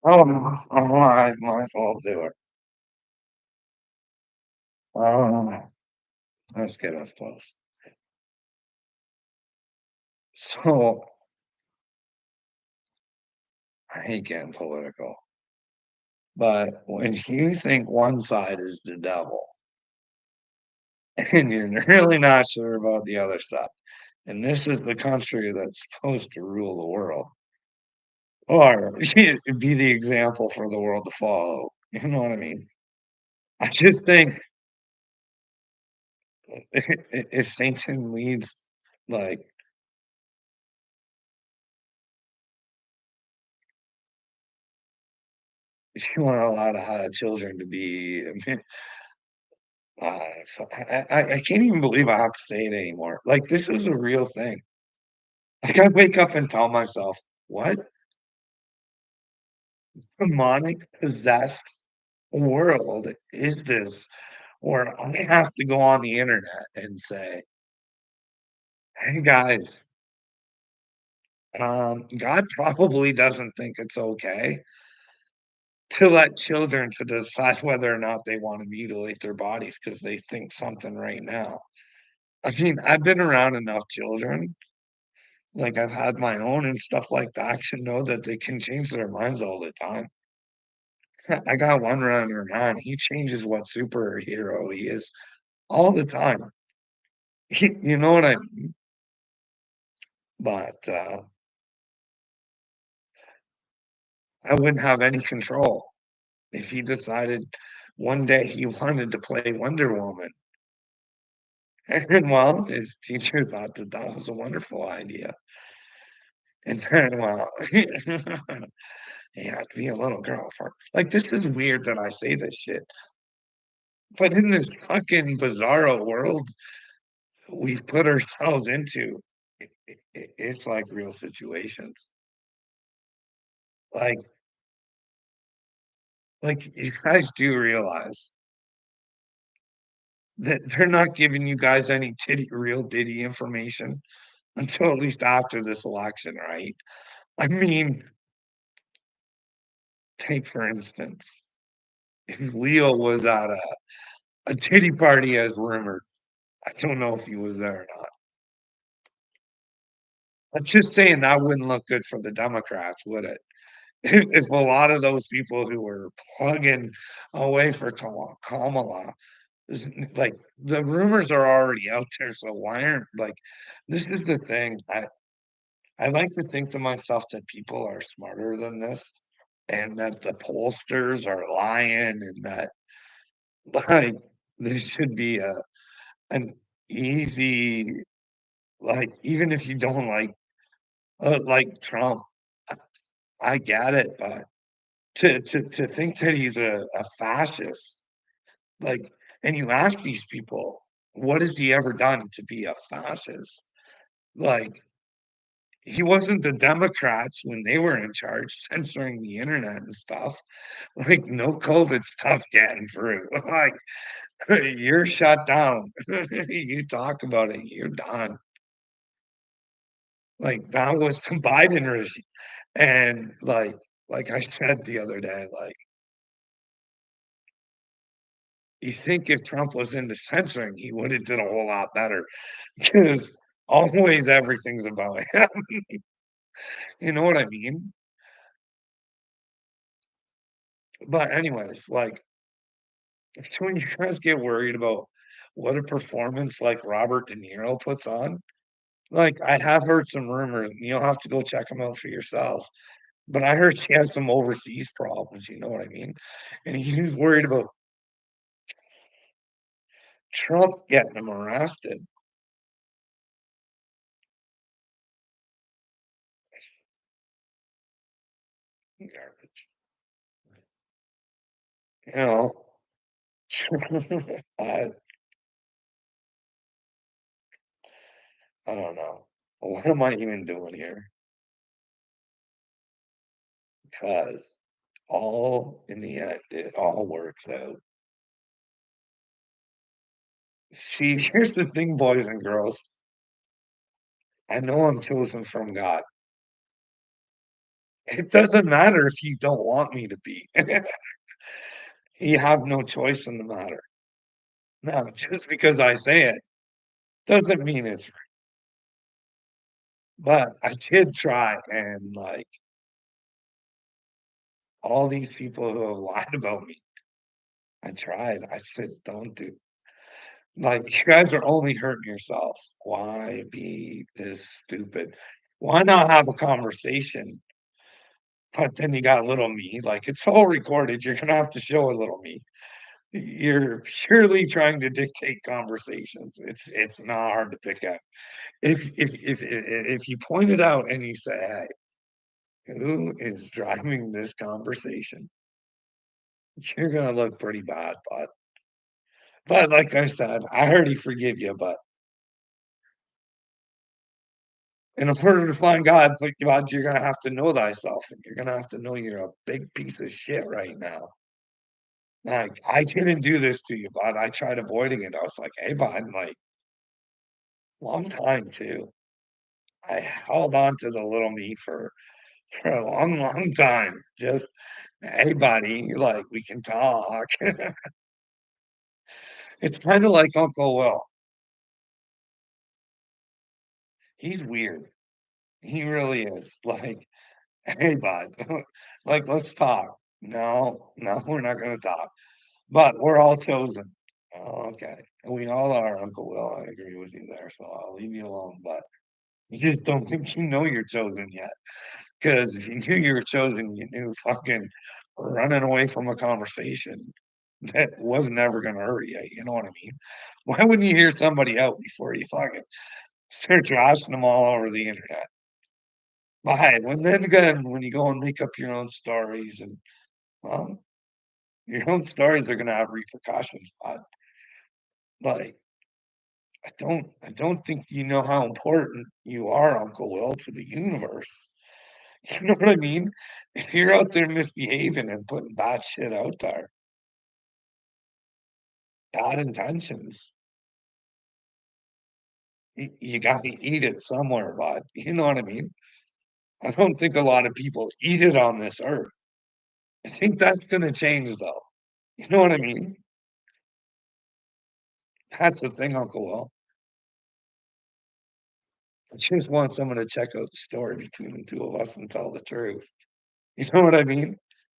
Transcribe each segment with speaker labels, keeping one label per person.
Speaker 1: Oh, I might as well do it. Um, let's get up close. So, I hate getting political, but when you think one side is the devil and you're really not sure about the other side, and this is the country that's supposed to rule the world, or be the example for the world to follow, you know what I mean? I just think if Satan leads, like, if you want to allow children to be I can't even believe I have to say it anymore. Like, this is a real thing. Like, I wake up and tell myself, "What demonic possessed world is this?" Where I have to go on the internet and say, "Hey, guys, God probably doesn't think it's okay to let children to decide whether or not they wanna mutilate their bodies because they think something right now." I mean, I've been around enough children. Like, I've had my own and stuff like that to know that they can change their minds all the time. I got one running around, he changes what superhero he is all the time. You know what I mean? But, I wouldn't have any control if he decided one day he wanted to play Wonder Woman. And, well, his teacher thought that that was a wonderful idea. And then, well, he had to be a little girl for like, this is weird that I say this shit. But in this fucking bizarro world we've put ourselves into, it's like real situations. Like you guys do realize that they're not giving you guys any real Diddy information until at least after this election, right? I mean, take for instance, if Leo was at a Diddy party as rumored, I don't know if he was there or not. I'm just saying that wouldn't look good for the Democrats, would it? If a lot of those people who were plugging away for Kamala is like, the rumors are already out there, so why aren't like, this is the thing, I like to think to myself that people are smarter than this, and that the pollsters are lying, and that, like, there should be an easy, like, even if you don't like Trump, I I get it, but to think that he's a fascist, like, and you ask these people, "What has he ever done to be a fascist?" Like, he wasn't the Democrats when they were in charge censoring the internet and stuff, like, no COVID stuff getting through, like, you're shut down. You talk about it, you're done. Like, that was the Biden regime, and, like I said the other day, like, you think if Trump was into censoring, he woulda did a whole lot better, because always everything's about him. You know what I mean? But anyways, like, when you guys get worried about what a performance like Robert De Niro puts on, like, I have heard some rumors, and you'll have to go check them out for yourself, but I heard she has some overseas problems, you know what I mean? And he's worried about Trump getting him arrested. Garbage. You know? I I don't know. What am I even doing here? Because all in the end, it all works out. See, here's the thing, boys and girls. I know I'm chosen from God, It doesn't matter if you don't want me to be. You have no choice in the matter. No, just because I say it doesn't mean it's but I did try and, like, all these people who have lied about me, I tried. I said, "Don't do like, you guys are only hurting yourselves. Why be this stupid? Why not have a conversation?" But then you got little me, like, it's all recorded, you're gonna have to show a little me. You're purely trying to dictate conversations. It's not hard to pick out. If you point it out and you say, "Hey, who is driving this conversation?" You're gonna look pretty bad, but like I said, I already forgive you, but in order to find God, you're gonna have to know thyself, and you're gonna have to know you're a big piece of shit right now. Like, I didn't do this to you, bud. I tried avoiding it. I was like, "Hey, bud," like, long time too. I held on to the little me for a long, long time. Just, "Hey, buddy, like, we can talk." It's kinda like Uncle Will. He's weird. He really is. Like, "Hey, bud, like, let's talk." "No, no, we're not gonna talk." But we're all chosen. Oh, okay. And we all are, Uncle Will. I agree with you there, so I'll leave you alone, but you just don't think you know you're chosen yet. Because if you knew you were chosen, you knew fucking running away from a conversation that was never gonna hurt you, you know what I mean? Why wouldn't you hear somebody out before you fucking start trashing them all over the internet? Why? When then again, when you go and make up your own stories and, well, your own stories are gonna have repercussions, but, like, I don't think you know how important you are, Uncle Will, to the universe. You know what I mean? If you're out there misbehaving and putting bad shit out there, bad intentions, you gotta eat it somewhere, bud. You know what I mean? I don't think a lot of people eat it on this earth. I think that's gonna change though. You know what I mean? That's the thing, Uncle Will. I just want someone to check out the story between the two of us and tell the truth. You know what I mean?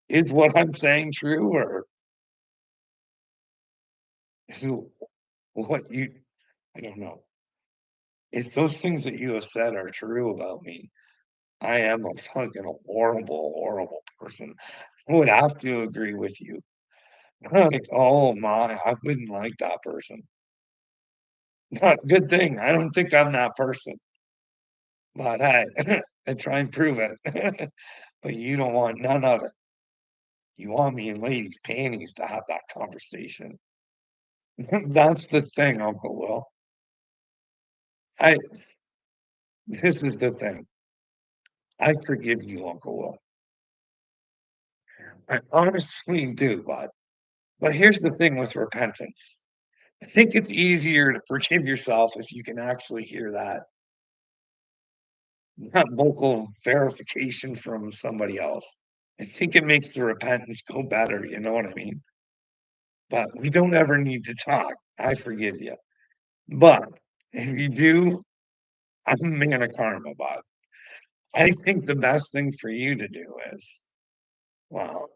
Speaker 1: Is what I'm saying true or is what you I don't know. If those things that you have said are true about me, I am a fucking horrible, horrible person. I would have to agree with you. Like, oh my, I wouldn't like that person. Not good thing. I don't think I'm that person. But hey, I try and prove it. But you don't want none of it. You want me in ladies' panties to have that conversation. That's the thing, Uncle Will. I this is the thing. I forgive you, Uncle Will. I honestly do, but here's the thing with repentance. I think it's easier to forgive yourself if you can actually hear that, not vocal verification from somebody else. I think it makes the repentance go better, you know what I mean? But we don't ever need to talk. I forgive you. But if you do, I'm a man of karma, bud. I think the best thing for you to do is, well,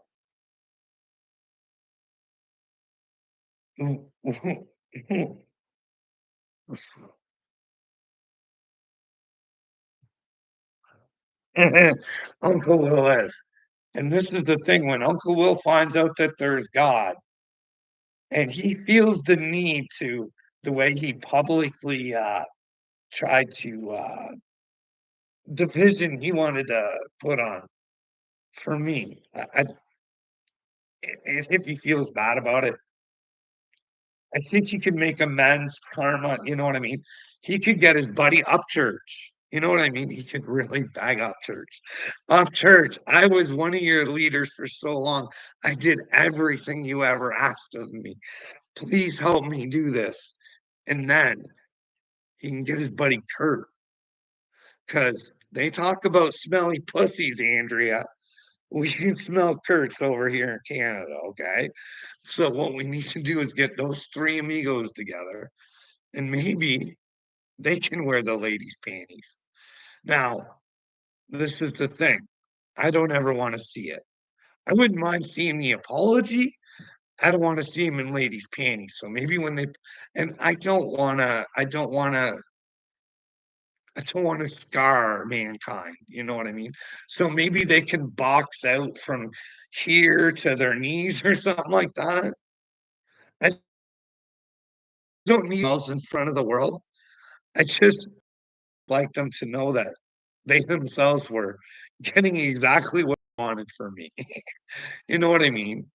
Speaker 1: Uncle Will is. And this is the thing, when Uncle Will finds out that there's God and he feels the need to the way he publicly, tried to, the vision he wanted to put on for me, if he feels bad about it, I think he could make amends, karma, you know what I mean? He could get his buddy Upchurch, you know what I mean? He could really bag Upchurch. Upchurch, I was one of your leaders for so long. I did everything you ever asked of me. Please help me do this. And then he can get his buddy Kurt, because They talk about smelly pussies, Andrea. We can smell Kurt's over here in Canada, okay? So what we need to do is get those 3 amigos together, and maybe they can wear the ladies' panties. Now, this is the thing, I don't ever wanna see it. I wouldn't mind seeing the apology. I don't wanna see him in ladies' panties, so maybe when they and I don't wanna scar mankind, you know what I mean? So maybe they can box out from here to their knees or something like that. I don't need else in front of the world. I just like them to know that they themselves were getting exactly what they wanted from me. You know what I mean?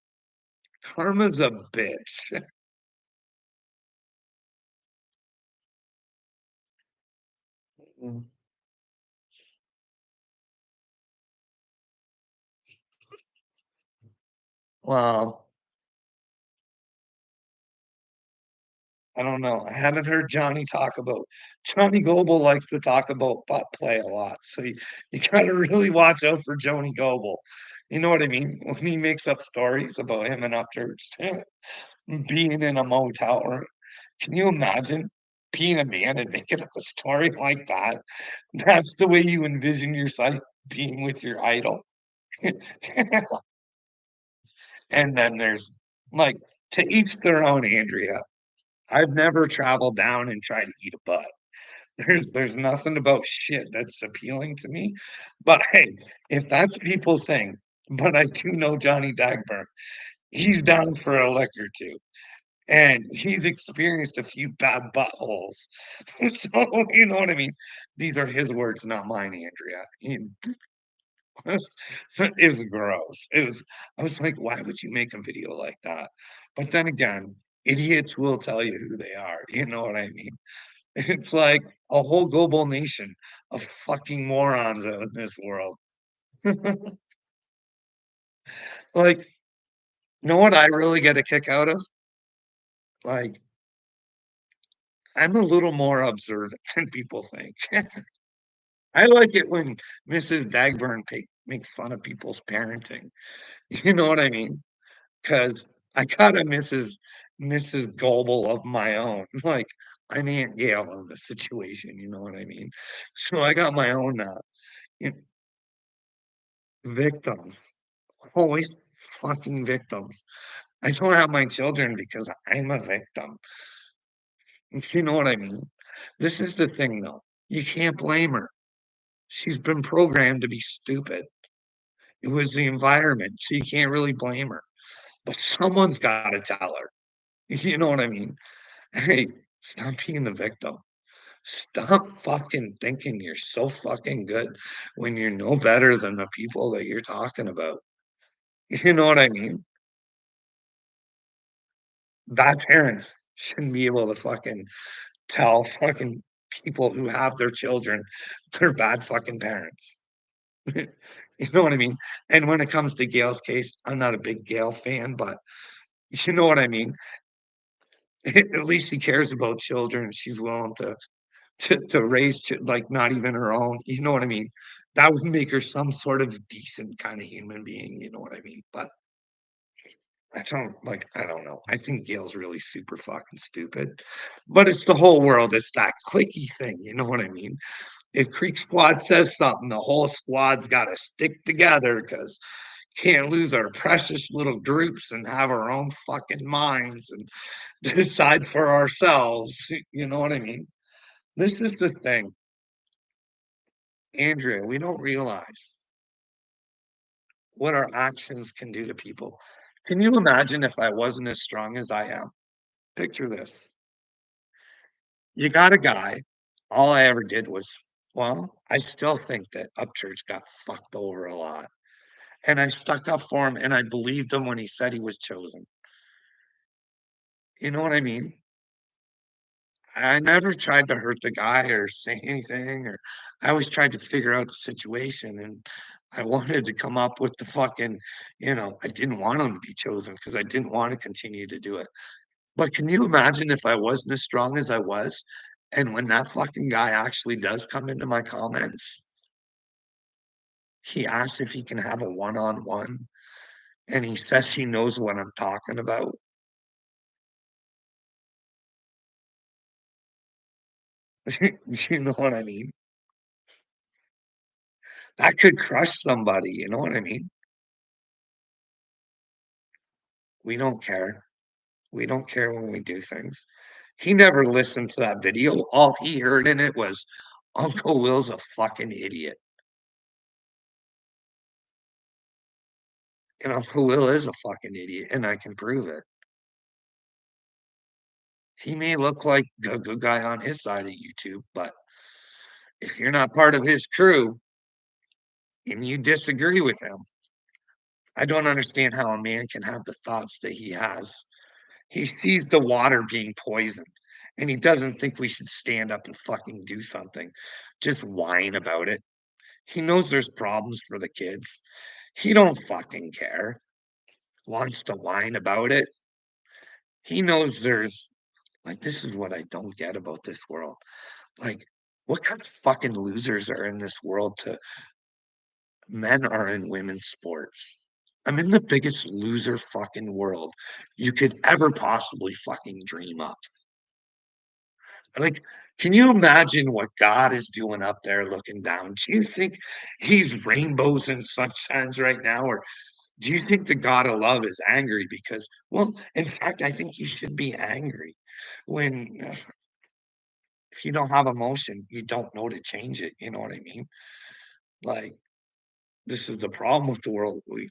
Speaker 1: Karma's a bitch. Mm. Well, I don't know. I haven't heard Johnny talk about Johnny Goble likes to talk about butt play a lot, so you gotta really watch out for Johnny Goble. You know what I mean? When he makes up stories about him and Upchurch being in a motel room. Can you imagine being a man and making up a story like that? That's the way you envision yourself being with your idol. And then there's like, to each their own, Andrea. I've never traveled down and tried to eat a butt. There's nothing about shit that's appealing to me. But hey, if that's people saying, but I do know Johnny Dagburn, he's down for a lick or two, and he's experienced a few bad buttholes. So, you know what I mean? These are his words, not mine, Andrea. He was it was gross. I was like, "Why would you make a video like that?" But then again, idiots will tell you who they are, you know what I mean? It's like a whole global nation of fucking morons out in this world. Like, you know what I really get a kick out of? Like, I'm a little more observant than people think. I like it when Mrs. Dagburn makes fun of people's parenting. You know what I mean? Because I got a Mrs. Goebel of my own. Like, I'm Aunt Gail in the situation, you know what I mean? So I got my own, you victims, always fucking victims. I don't have my children because I'm a victim. You know what I mean? This is the thing, though. You can't blame her. She's been programmed to be stupid. It was the environment, so you can't really blame her. But someone's gotta tell her. You know what I mean? "Hey, stop being the victim. Stop fucking thinking you're so fucking good when you're no better than the people that you're talking about." You know what I mean? Bad parents shouldn't be able to fucking tell fucking people who have their children they're bad fucking parents. You know what I mean? And when it comes to Gail's case, I'm not a big Gail fan, but you know what I mean? At least she cares about children. She's willing to raise like, not even her own, you know what I mean? That would make her some sort of decent kinda human being, you know what I mean? But I don't know. I think Gail's really super fucking stupid, but it's the whole world. It's that clicky thing, you know what I mean? If Creek Squad says something, the whole squad's gotta stick together because can't lose our precious little groups and have our own fucking minds and decide for ourselves, you know what I mean? This is the thing, Andrea, we don't realize what our actions can do to people. Can you imagine if I wasn't as strong as I am? Picture this. You got a guy, all I ever did was well, I still think that Upchurch got fucked over a lot, and I stuck up for him, and I believed him when he said he was chosen. You know what I mean? I never tried to hurt the guy or say anything, or I always tried to figure out the situation, and I wanted to come up with the fucking I didn't want him to be chosen because I didn't wanna continue to do it. But can you imagine if I wasn't as strong as I was, and when that fucking guy actually does come into my comments? He asks if he can have a one-on-one, and he says he knows what I'm talking about. Do you know what I mean? That could crush somebody, you know what I mean? We don't care. We don't care when we do things. He never listened to that video. All he heard in it was, "Uncle Will's a fucking idiot." And Uncle Will is a fucking idiot, and I can prove it. He may look like a good guy on his side of YouTube, but if you're not part of his crew and you disagree with him, I don't understand how a man can have the thoughts that he has. He sees the water being poisoned, and he doesn't think we should stand up and fucking do something. Just whine about it. He knows there's problems for the kids. He don't fucking care. Wants to whine about it. He knows there's like this is what I don't get about this world. Like, what kind of fucking losers are in this world to men are in women's sports? I'm in the biggest loser fucking world you could ever possibly fucking dream up. Like, can you imagine what God is doing up there looking down? Do you think he's rainbows and sunshines right now? Or do you think the God of love is angry? Because, well, in fact, I think you should be angry when if you don't have emotion, you don't know to change it. You know what I mean? Like, this is the problem with the world. We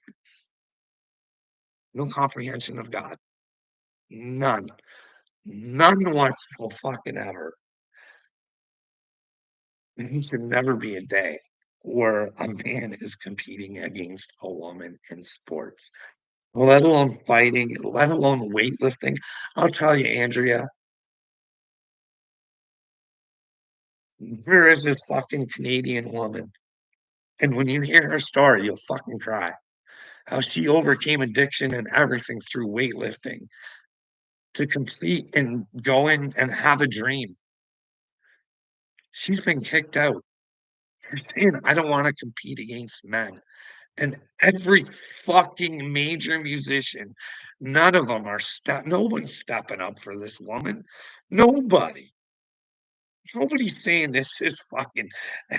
Speaker 1: no comprehension of God. None. None whatsoever. And he should never be a day where a man is competing against a woman in sports, let alone fighting, let alone weightlifting. I'll tell you, Andrea, there is this fucking Canadian woman, and when you hear her story, you'll fucking cry. How she overcame addiction and everything through weightlifting to complete and go in and have a dream. She's been kicked out. You're saying, I don't want to compete against men. And every fucking major musician, none of them are no one's stepping up for this woman. Nobody. Nobody's saying this is fucking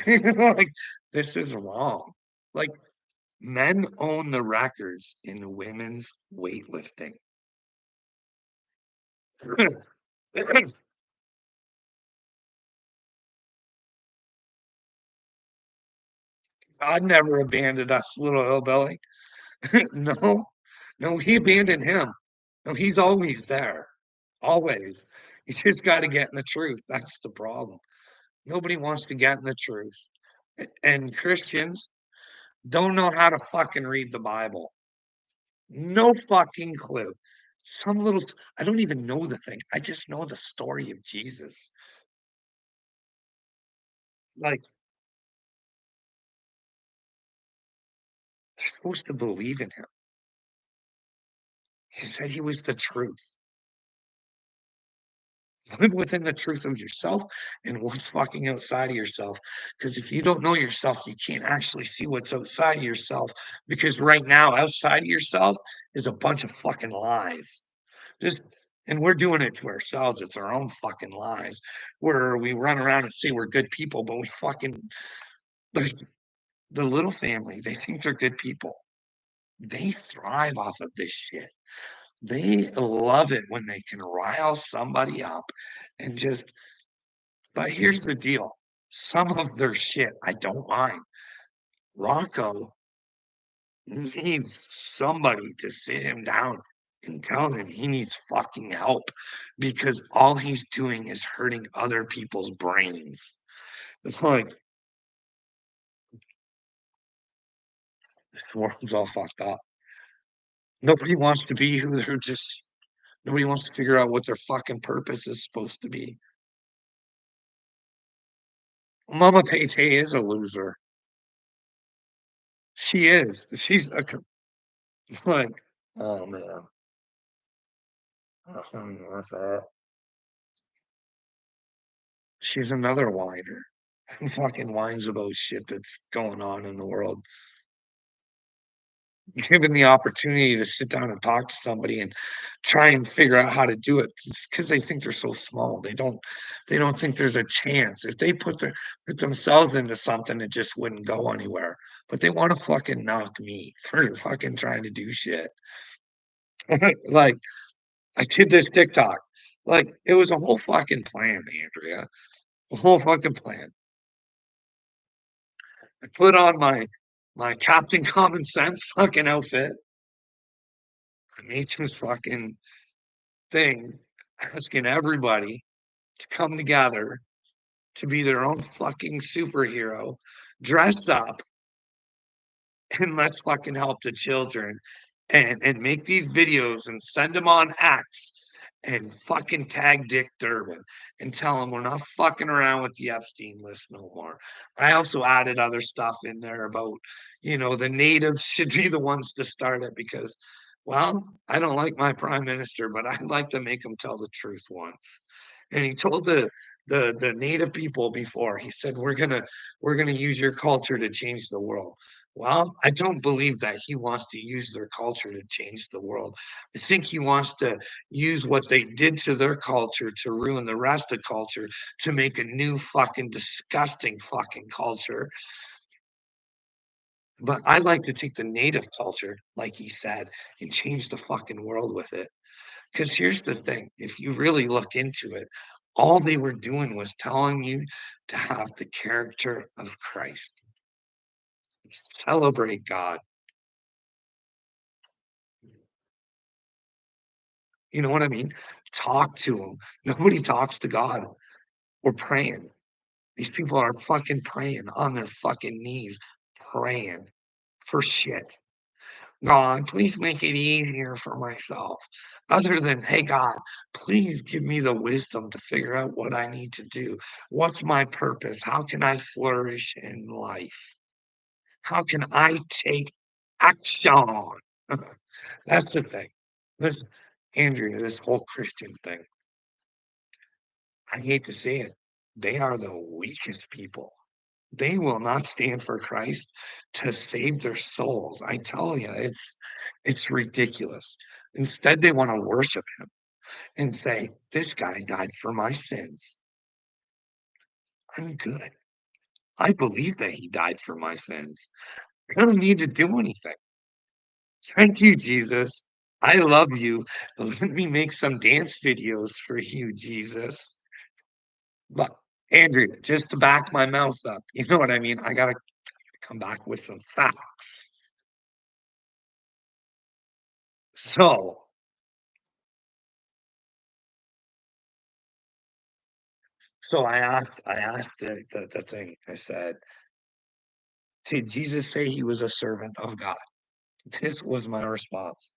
Speaker 1: like this is wrong. Like men own the records in women's weightlifting. God never abandoned us, little hillbilly. No, no, he abandoned him. No, he's always there. Always. You just got to get in the truth. That's the problem. Nobody wants to get in the truth. And Christians don't know how to fucking read the Bible. No fucking clue. Some little, I don't even know the thing. I just know the story of Jesus. Like, they're supposed to believe in him. He said he was the truth. Live within the truth of yourself and what's fucking outside of yourself. Because if you don't know yourself, you can't actually see what's outside of yourself. Because right now, outside of yourself is a bunch of fucking lies. Just and we're doing it to ourselves. It's our own fucking lies. Where we run around and say we're good people, but we fucking like the little family, they think they're good people. They thrive off of this shit. They love it when they can rile somebody up and just but here's the deal. Some of their shit, I don't mind. Rocco needs somebody to sit him down and tell him he needs fucking help because all he's doing is hurting other people's brains. It's like this world's all fucked up. Nobody wants to be who they're just nobody wants to figure out what their fucking purpose is supposed to be. Mama Pate is a loser. She is. She's a like, oh man. What's that? She's another whiner. Who fucking whines about shit that's going on in the world? Given the opportunity to sit down and talk to somebody and try and figure out how to do it, because they think they're so small. They don't think there's a chance. If they put themselves into something, it just wouldn't go anywhere. But they wanna fucking knock me for fucking trying to do shit. Like, I did this TikTok. Like, it was a whole fucking plan, Andrea. A whole fucking plan. I put on my Captain Common Sense fucking outfit. I made this fucking thing asking everybody to come together to be their own fucking superhero, dress up, and let's fucking help the children and make these videos and send them on X and fucking tag Dick Durbin and tell him we're not fucking around with the Epstein list no more. I also added other stuff in there about, the natives should be the ones to start it because, well, I don't like my prime minister, but I'd like to make him tell the truth once. And he told the native people before, he said, we're gonna use your culture to change the world. Well, I don't believe that he wants to use their culture to change the world. I think he wants to use what they did to their culture to ruin the rest of culture to make a new fucking disgusting fucking culture. But I like to take the native culture, like he said, and change the fucking world with it. Because here's the thing, if you really look into it, all they were doing was telling you to have the character of Christ. Celebrate God. You know what I mean? Talk to him. Nobody talks to God. We're praying. These people are fucking praying on their fucking knees, praying for shit. God, please make it easier for myself. Other than, hey, God, please give me the wisdom to figure out what I need to do. What's my purpose? How can I flourish in life? How can I take action? That's the thing. Listen, Andrea, this whole Christian thing, I hate to say it, they are the weakest people. They will not stand for Christ to save their souls. I tell you, it's ridiculous. Instead, they want to worship him and say, "This guy died for my sins. I'm good. I believe that he died for my sins. I don't need to do anything. Thank you, Jesus. I love you. Let me make some dance videos for you, Jesus." But Andrea, just to back my mouth up, you know what I mean? I gotta come back with some facts. So, so I asked the thing. I said, "Did Jesus say he was a servant of God?" This was my response.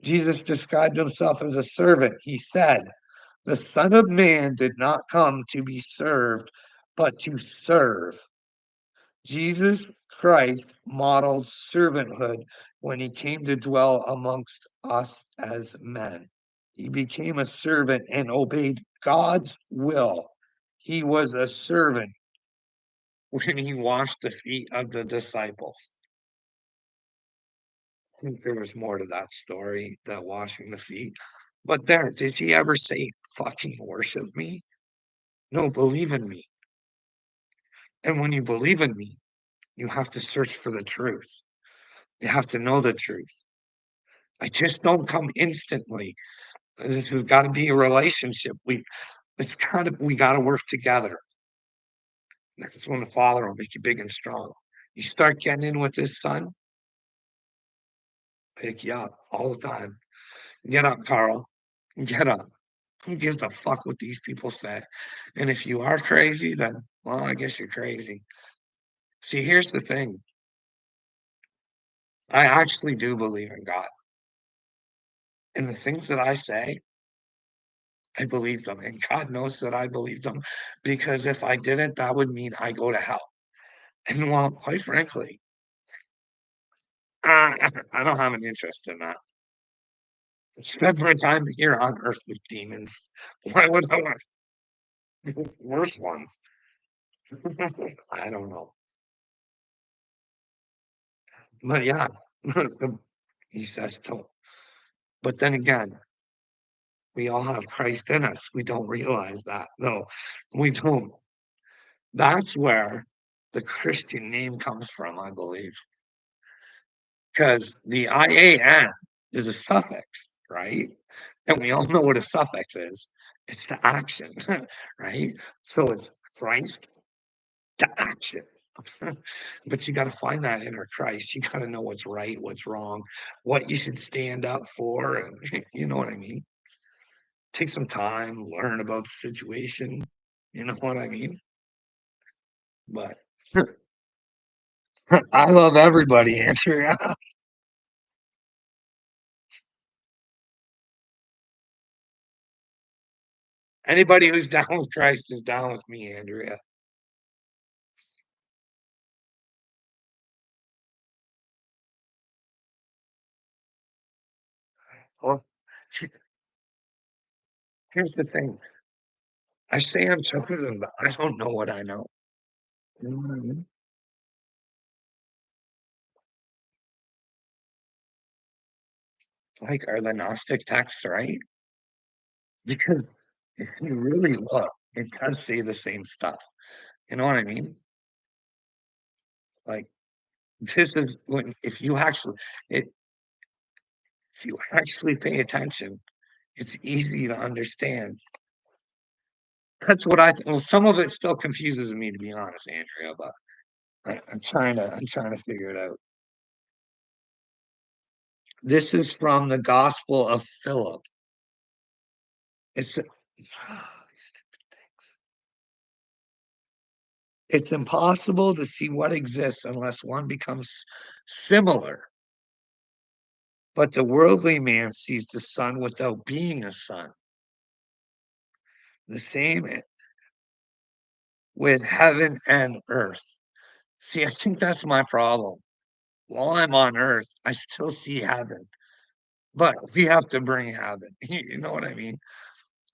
Speaker 1: Jesus described himself as a servant. He said, "The Son of Man did not come to be served, but to serve." Jesus Christ modeled servanthood when he came to dwell amongst us as men. He became a servant and obeyed God's will. He was a servant when he washed the feet of the disciples. I think there was more to that story, that washing the feet. But there, does he ever say, fucking worship me? No, believe in me. And when you believe in me, you have to search for the truth. You have to know the truth. I just don't come instantly. This has got to be a relationship. We got to work together. That's when the Father will make you big and strong. You start getting in with His Son, pick you up all the time. Get up, Carl. Get up. Who gives a fuck what these people say? And if you are crazy, then, well, I guess you're crazy. See, here's the thing. I actually do believe in God. And the things that I say, I believe them. And God knows that I believe them because if I didn't, that would mean I go to hell. And well, quite frankly, I don't have an interest in that. Spend my time here on earth with demons. Why would I want worse ones? I don't know. But yeah, he says don't. But then again, we all have Christ in us. We don't realize that. No, we don't. That's where the Christian name comes from, I believe, because the IAN is a suffix, right? And we all know what a suffix is. It's the action, right? So it's Christ to action. But you gotta find that inner Christ. You gotta know what's right, what's wrong, what you should stand up for, and you know what I mean? Take some time, learn about the situation, you know what I mean? But I love everybody, Andrea. Anybody who's down with Christ is down with me, Andrea. Well, here's the thing. I say I'm chosen, but I don't know what I know. You know what I mean? Like, are the Gnostic texts right? Because if you really look, it does say the same stuff. You know what I mean? Like, this is when if you actually it if you actually pay attention, it's easy to understand. That's what well, some of it still confuses me, to be honest, Andrea, but I'm trying to figure it out. This is from the Gospel of Philip. It's these stupid things. It's impossible to see what exists unless one becomes similar. But the worldly man sees the sun without being a sun. The same with heaven and earth. See, I think that's my problem. While I'm on earth, I still see heaven, but we have to bring heaven. You know what I mean?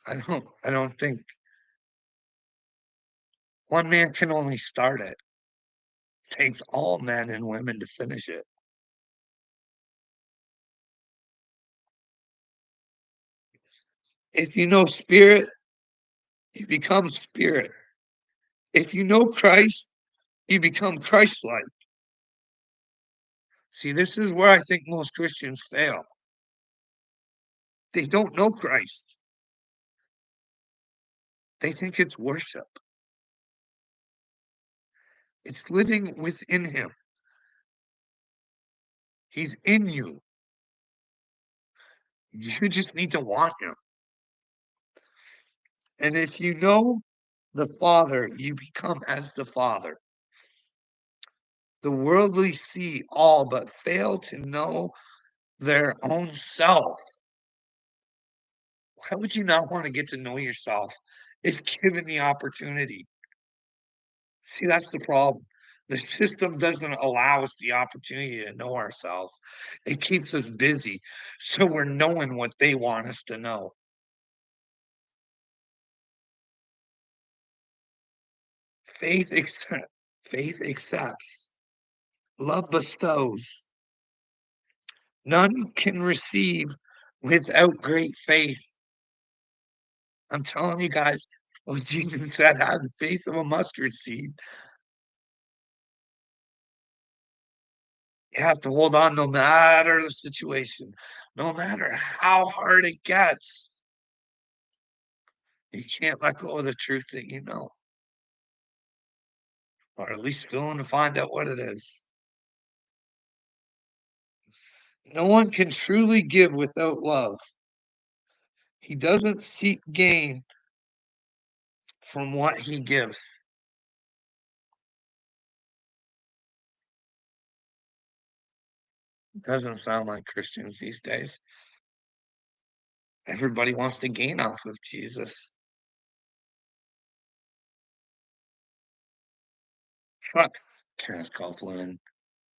Speaker 1: I don't think one man can only start it. It takes all men and women to finish it. If you know spirit, you become spirit. If you know Christ, you become Christ-like. See, this is where I think most Christians fail. They don't know Christ. They think it's worship. It's living within him. He's in you. You just need to want him. And if you know the Father, you become as the Father. The worldly see all but fail to know their own self. Why would you not want to get to know yourself if given the opportunity? See, that's the problem. The system doesn't allow us the opportunity to know ourselves. It keeps us busy, so we're knowing what they want us to know. Faith accept, faith accepts, love bestows. None can receive without great faith. I'm telling you guys, what Jesus said, have the faith of a mustard seed. You have to hold on no matter the situation, no matter how hard it gets. You can't let go of the truth that you know, or at least willing to find out what it is. No one can truly give without love. He doesn't seek gain from what he gives. Doesn't sound like Christians these days. Everybody wants to gain off of Jesus. Fuck Kenneth Copeland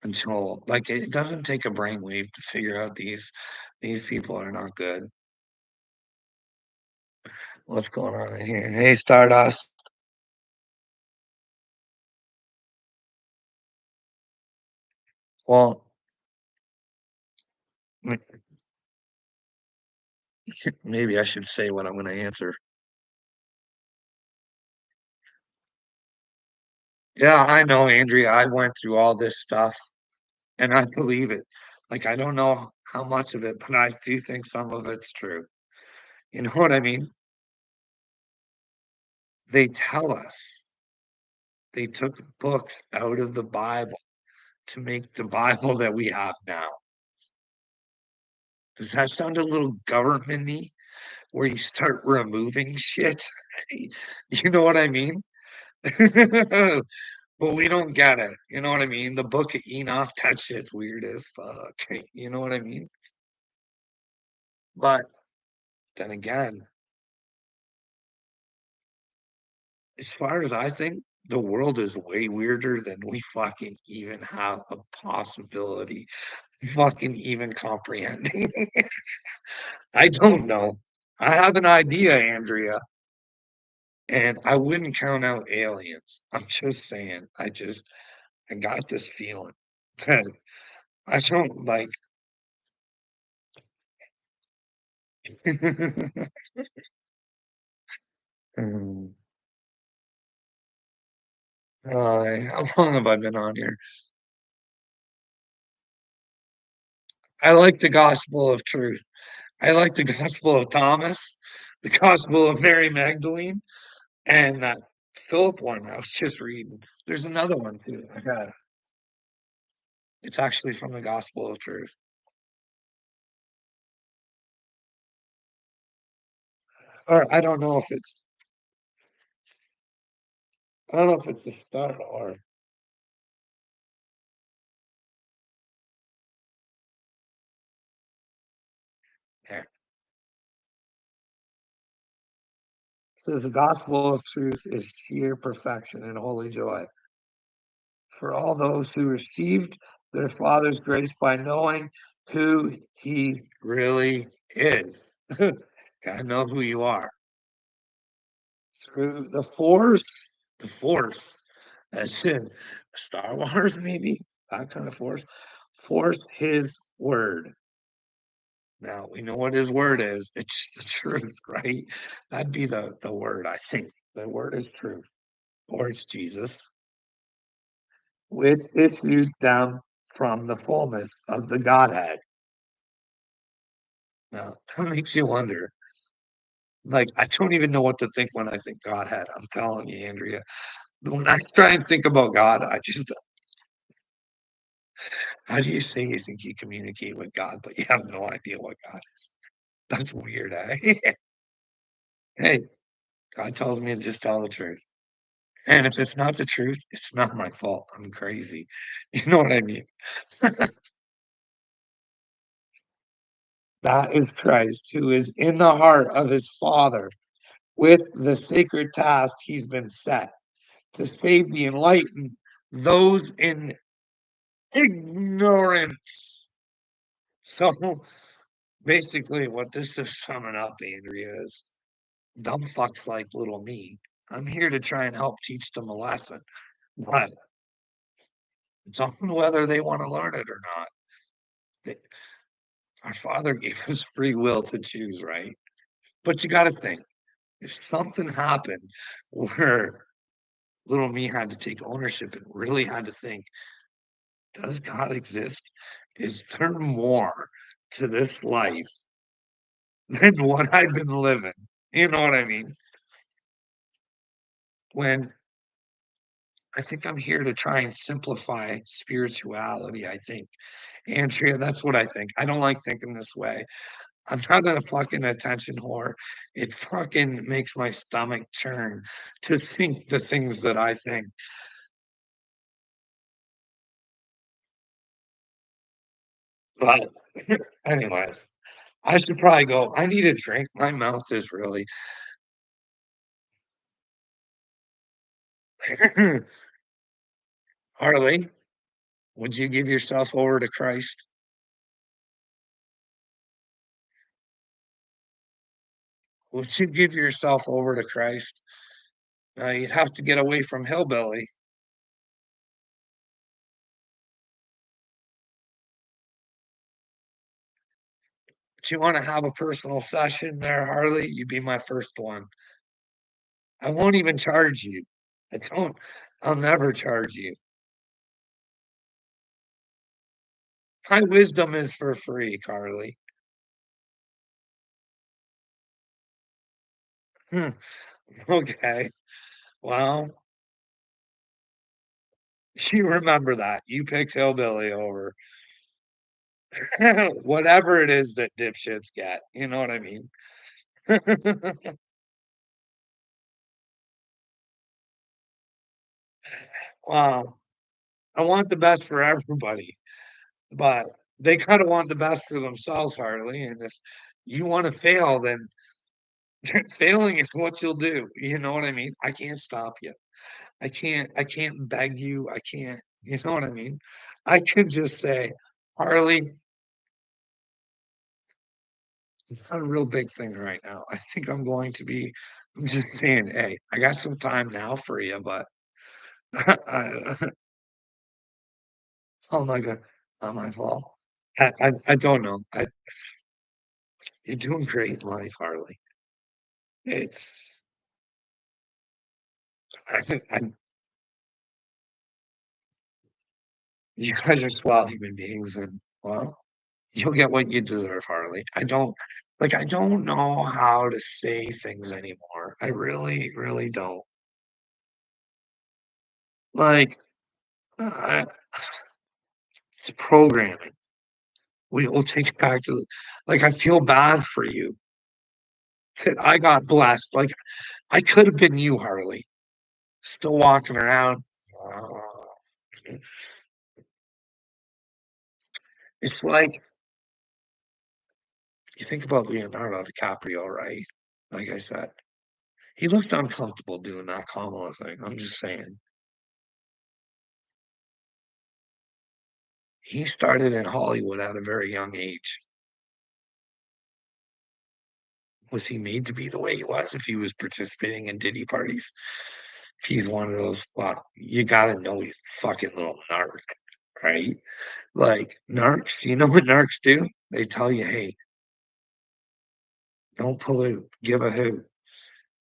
Speaker 1: and Joel. Like it doesn't take a brainwave to figure out these people are not good. What's going on in here? Hey, Stardust. Well, m maybe I should say what I'm gonna answer. Yeah, I know, Andrea, I went through all this stuff, and I believe it. Like, I don't know how much of it, but I do think some of it's true. You know what I mean? They tell us they took books out of the Bible to make the Bible that we have now. Does that sound a little government-y, where you start removing shit? You know what I mean? But we don't get it, you know what I mean? The Book of Enoch, that shit's weird as fuck, you know what I mean? But then again, as far as I think, the world is way weirder than we fucking even have a possibility fucking even comprehending. I don't know. I have an idea, Andrea, and I wouldn't count out aliens. I'm just saying. I got this feeling that I don't like. Mm, how long have I been on here? I like the gospel of truth. I like the gospel of Thomas, the gospel of Mary Magdalene, and that Philip one I was just reading. There's another one too. I got it. It's actually from the gospel of truth. Or I don't know if it's a stud or there. Says the gospel of truth is sheer perfection and holy joy for all those who received their Father's grace by knowing who He really is. Gotta know who you are. Through the Force, as in Star Wars, maybe that kind of Force His word. Now we know what His word is. It's the truth, right? That'd be the word. I think the word is truth, or it's Jesus, which issued them from the fullness of the Godhead. Now that makes you wonder. Like I don't even know what to think when I think Godhead. I'm telling you, Andrea. When I try and think about God, I just how do you say you think you communicate with God, but you have no idea what God is? That's weird, eh? Hey, God tells me to just tell the truth. And if it's not the truth, it's not my fault. I'm crazy. You know what I mean? That is Christ, who is in the heart of his Father with the sacred task he's been set to save the enlightened, those in ignorance. So basically, what this is summing up, Andrea, is dumb fucks like little me. I'm here to try and help teach them a lesson, but it's on whether they want to learn it or not. They, our Father gave us free will to choose, right? But you got to think if something happened where little me had to take ownership and really had to think, does God exist? Is there more to this life than what I've been living? You know what I mean? When I think I'm here to try and simplify spirituality, I think. Andrea, that's what I think. I don't like thinking this way. I'm not a fucking attention whore. It fucking makes my stomach churn to think the things that I think. But anyways, I should probably go. I need a drink. My mouth is really Harley, would you give yourself over to Christ? Would you give yourself over to Christ? You'd have to get away from hillbilly. Do you wanna have a personal session there, Harley? You be my first one. I won't even charge you. I don't I'll never charge you. My wisdom is for free, Carly. Hmm, okay. Well, you remember that. You picked hillbilly over whatever it is that dipshits get, you know what I mean? Wow. I want the best for everybody, but they kinda want the best for themselves, Harley, and if you wanna fail, then failing is what you'll do, you know what I mean? I can't stop you. I can't beg you, I can't you know what I mean? I could just say, "Harley, it's not a real big thing right now. I think I'm just saying, hey, I got some time now for you, but I oh my god, not my fault. I don't know. You're doing great in life, Harley. It's I think you guys are swell human beings, and, well, you'll get what you deserve, Harley. I don't know how to say things anymore. I really, really don't. Like, I it's programming. We'll take it back to the I feel bad for you that I got blessed. Like, I could have been you, Harley, still walking around. Uh, It's like you think about Leonardo DiCaprio, right? Like I said, he looked uncomfortable doing that Kamala thing. I'm just saying. He started in Hollywood at a very young age. Was he made to be the way he was if he was participating in Diddy parties? If he's one of those, well, you gotta know he's a fucking little narc, right? Like narcs, you know what narcs do? They tell you, hey, don't pollute, give a hoot.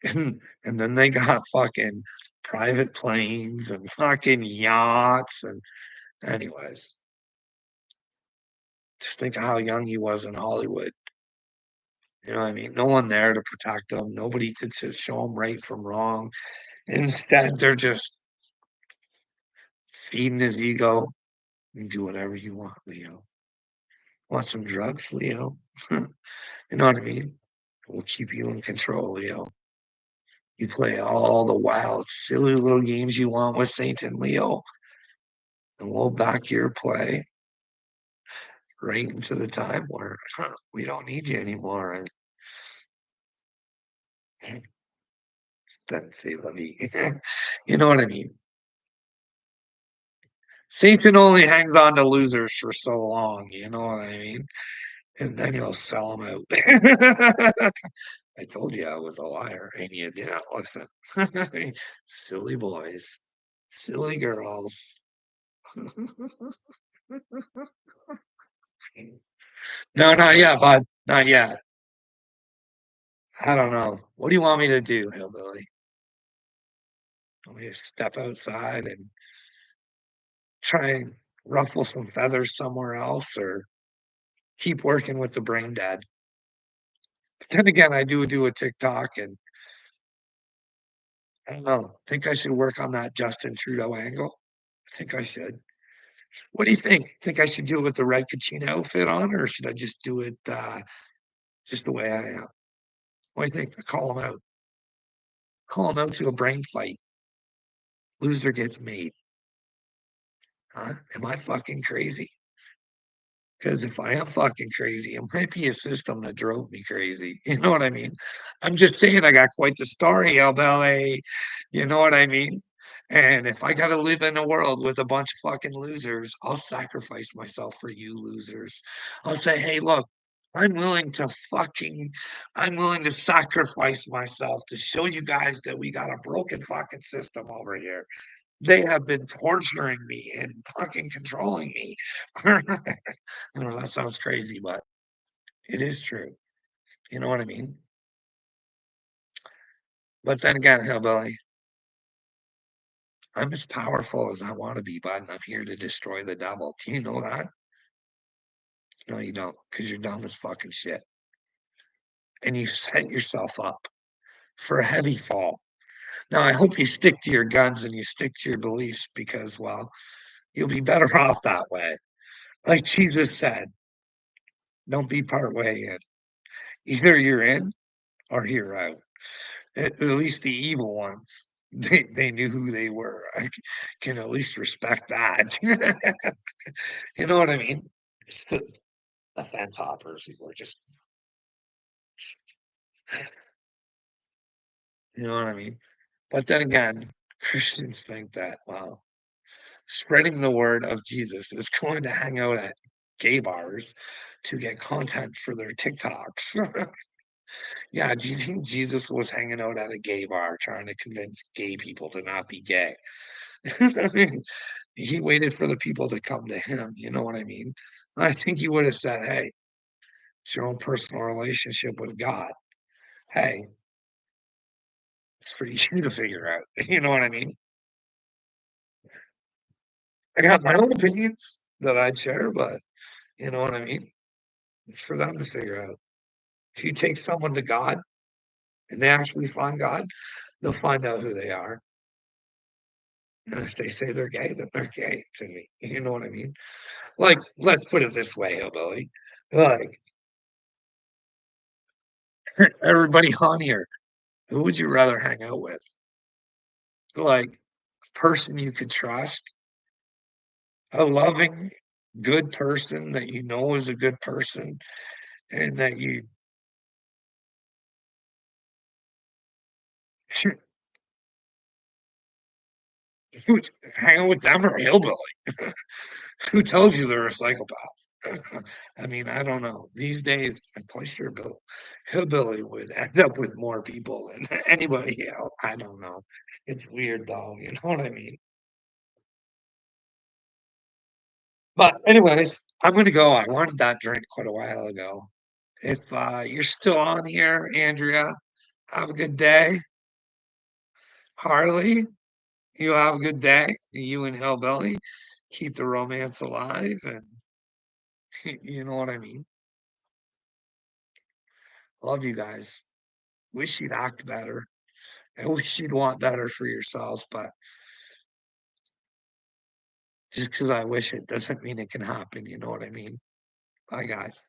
Speaker 1: And then they got fucking private planes and fucking yachts and anyways, just think of how young he was in Hollywood. You know what I mean? No one there to protect him, nobody to show him right from wrong. Instead, they're just feeding his ego. You do whatever you want, Leo. Want some drugs, Leo? You know what I mean? We'll keep you in control, Leo. You play all the wild, silly little games you want with Satan, Leo, and we'll back your play right into the time where we don't need you anymore. And then say, let me, you know what I mean? Satan only hangs on to losers for so long, you know what I mean? And then he'll sell them out. I told you I was a liar, and you didn't listen. Silly boys, silly girls. No, not yet, bud. Not yet. I don't know. What do you want me to do, hillbilly? Want me to step outside and try and ruffle some feathers somewhere else, or keep working with the brain dead? But then again, I do a TikTok, and I don't know. Think I should work on that Justin Trudeau angle? I think I should. What do you think? Think I should do it with the red kachina outfit on, or should I just do it just the way I am? What do you think? I call him out. Call him out to a brain fight. Loser gets made. Huh? Am I fucking crazy? Because if I am fucking crazy, it might be a system that drove me crazy. You know what I mean? I'm just saying I got quite the story, LA. You know what I mean? And if I got to live in a world with a bunch of fucking losers, I'll sacrifice myself for you losers. I'll say, hey, look, I'm willing to fucking, I'm willing to sacrifice myself to show you guys that we got a broken fucking system over here. They have been torturing me and fucking controlling me. I know that sounds crazy, but It is true. You know what I mean? But then again, hillbilly, I'm as powerful as I wanna be, bud, I'm here to destroy the devil. Do you know that? No, you don't, because 'cause you're dumb as fucking shit, and you set yourself up for a heavy fall. Now, I hope you stick to your guns and you stick to your beliefs because, well, you'll be better off that way. Like Jesus said, "Don't be part way in. Either you're in or you're out." At least the evil ones, they knew who they were. Can at least respect that. You know what I mean? It's the fence hoppers who were just you know what I mean? But then again, Christians think that, wow, spreading the word of Jesus is going to hang out at gay bars to get content for their TikToks. Yeah, do you think Jesus was hanging out at a gay bar trying to convince gay people to not be gay? I mean, he waited for the people to come to him, you know what I mean? I think he would have said, "Hey, it's your own personal relationship with God. Hey, it's for you to figure out." You know what I mean? I got my own opinions that I'd share, but you know what I mean? It's for them to figure out. If you take someone to God and they actually find God, they'll find out who they are. And if they say they're gay, then they're gay to me. You know what I mean? Like, let's put it this way, hillbilly. Like, everybody on here, who would you rather hang out with? Like, a person you could trust, a loving, good person that you know is a good person, and that you would hang out with them or a hillbilly. Who tells you they're a psychopath? I mean, I don't know. These days, I'm quite sure hillbilly would end up with more people than anybody else. I don't know. It's weird though, you know what I mean? But anyways, I'm gonna go. I wanted that drink quite a while ago. If you're still on here, Andrea, have a good day. Harley, you have a good day. You and Hillbilly, keep the romance alive, and you know what I mean. Love you guys. Wish you'd act better. I wish you'd want better for yourselves, but just because I wish it doesn't mean it can happen. You know what I mean? Bye, guys.